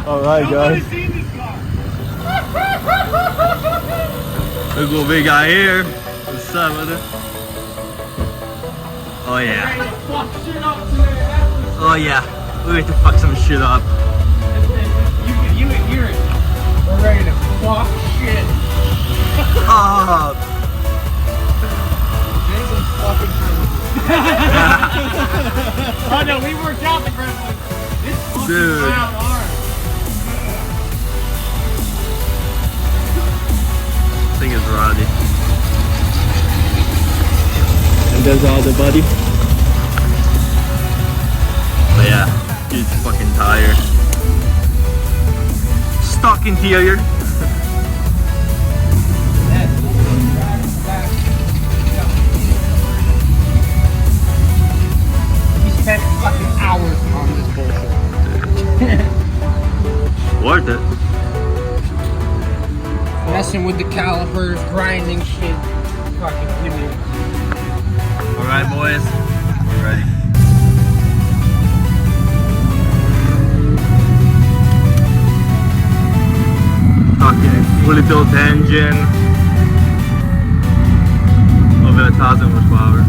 Alright guys. Look what we got here. What's up, brother? Oh yeah. Oh yeah. We're ready to fuck some shit up. You can hear it. We're ready to fuck shit. Oh. Jason's fucking crazy. Oh no, we worked out the Gremlin. This fucking Dude. loud arm. I think it's Roddy. And there's all the buddy. But yeah, huge fucking tire. Stock interior. We spent fucking hours on this bullshit. Worth it. Messing with the calipers, grinding shit. Fucking give me. Alright boys, we're ready. Fucking fully built engine. Over 1,000 horsepower.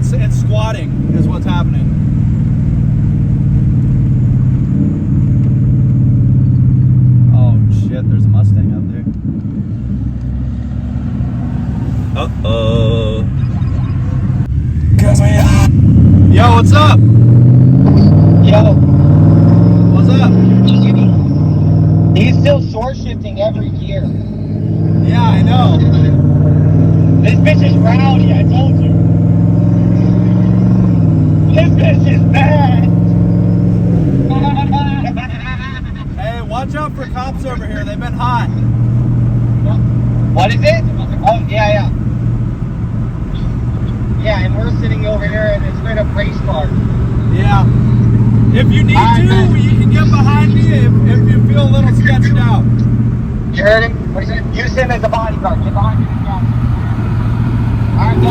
It's squatting is what's happening. Oh shit, there's a Mustang up there. Uh-oh. Yo, what's up? Yo. What's up? He's still short shifting every year. Yeah, I know. This bitch is rowdy, I told you. This bitch is bad. Hey, watch out for cops over here. They've been hot. What is it? Oh, yeah. Yeah, and we're sitting over here in a straight up race car. Yeah. If you need to, you can get behind me if you feel a little sketched out. You heard him? What he said? Use him as a bodyguard. Get behind me. Alright, go.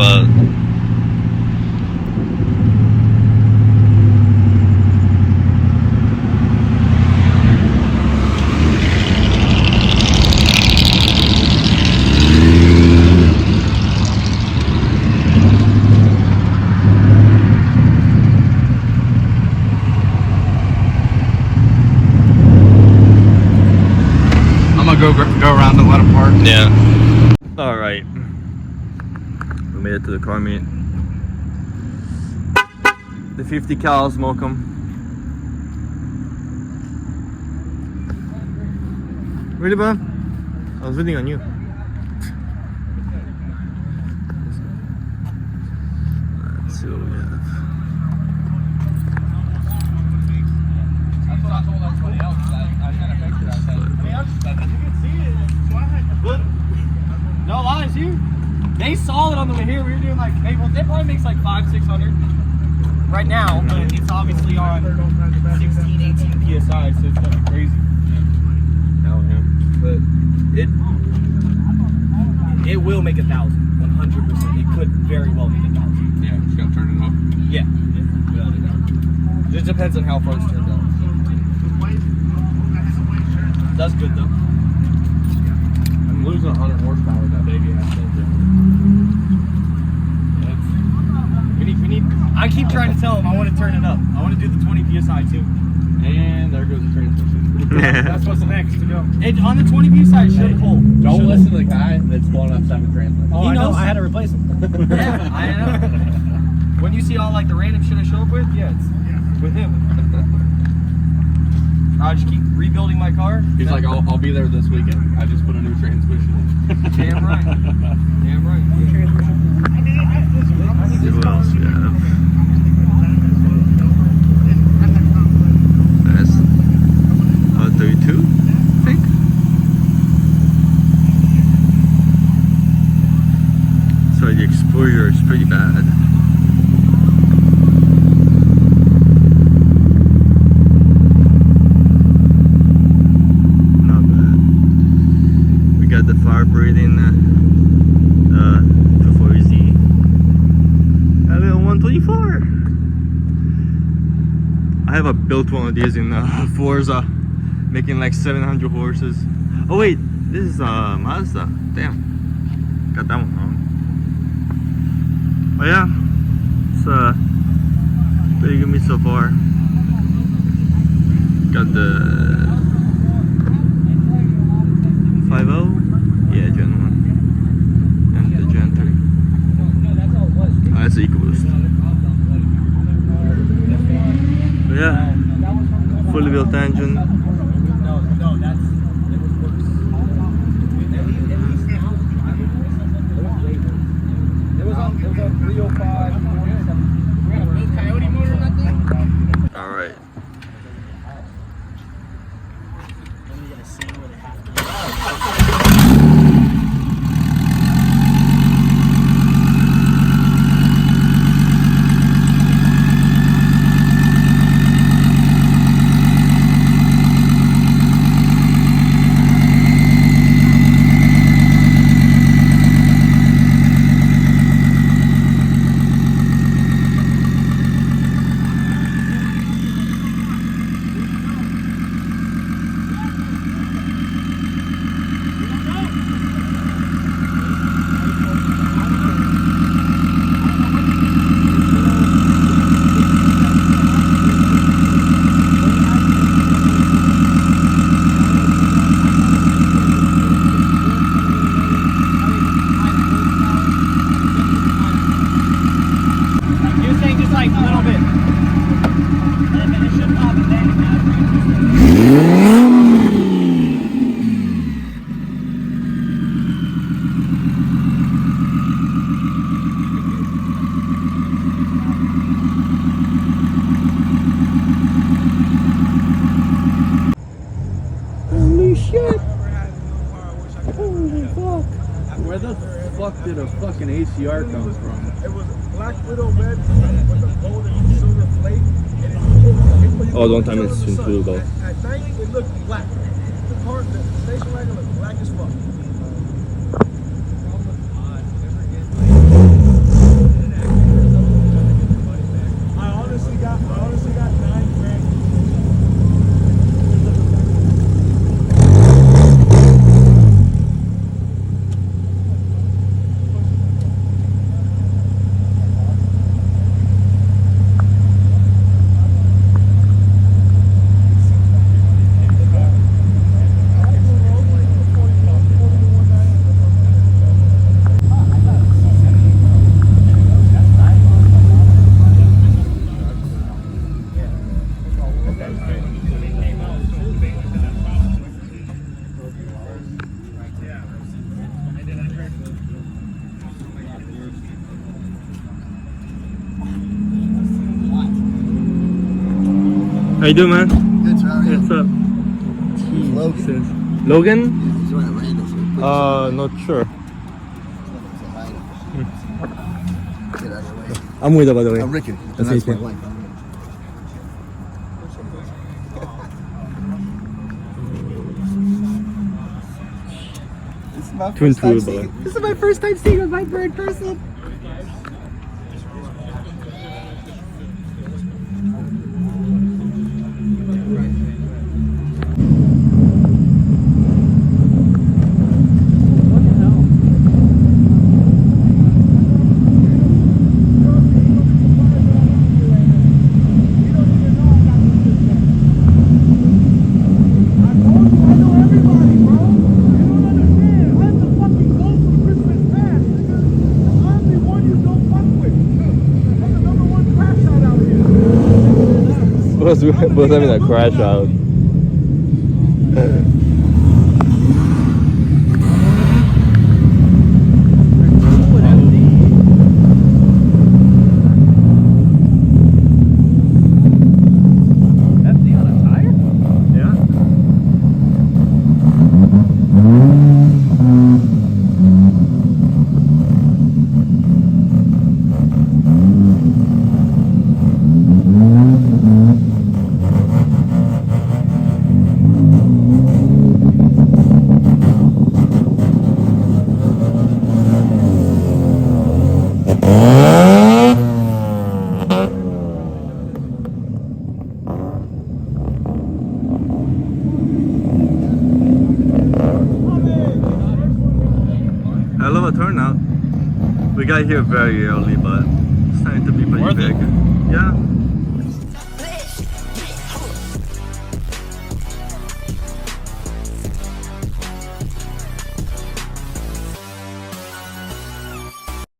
but Go around and let them park. yeah. All right, we made it to the car meet. The 50 cal smoke 'em. Really, bro? I was waiting on you. Let's see what we have. That's what I told everybody else. I sent a picture. I said, you can see it. No lies, they saw it on the way here. We were doing like, it probably makes like 500-600 right now, but it's obviously on 16-18 psi, so it's gonna be crazy. But it will make 1,000, 100%. It could very well make 1,000. Yeah, just gotta turn it up. Yeah. Just depends on how far it's turned on. That's good though. I'm losing 100 horsepower with that baby ass engine. We need. I keep trying to tell him I want to turn it up. I want to do the 20 psi too. And there goes the transmission. That's what's next to go. On the 20 psi, it should pull. Don't listen to the guy that's blowing up 7 transmissions. He knows. I had to replace him. Yeah, I know. When you see all like the random shit I show up with, yeah, it's with him. I just keep rebuilding my car. He's like, I'll be there this weekend. I just put a new transmission in. Damn right. Damn right. New transmission. Let's see what else we have. That's 32, I think. So the exposure is pretty bad. Not bad. We got the fire breathing 240Z. A little 124. I have a built one of these in Forza, making like 700 horses. Oh wait, this is Mazda. Damn, got that one wrong. But yeah, it's pretty good meet so far. Got the 5.0, yeah, Gen 1, and the Gen 3. That's the EcoBoost. But yeah, fully built engine. No, that's. It was worse. At least now. It was on 305, 47. We got a big Coyote motor in that thing? All right. Where the fuck did a fucking ACR come from? It was black widow red with a gold and silver plate. And Oh, don't tell me it's in Pluto. At night, it looked black. The car, the station wagon looked black as fuck. How you doing, man? Good, so how are you? What's up? Logan. Logan? He's right around us. We'll put Not sure. say hi to him. Get out of the way. I'm with her, by the way. I'm Ricky. That's And that's my Ricky. wife. This is my Twin first time Tool, seeing. brother. This is my first time seeing a Viper in person. Both having a crash out. FD on a tire? Yeah. I love a turnout. We got here very early, but it's starting to be pretty Worth it? big. Yeah.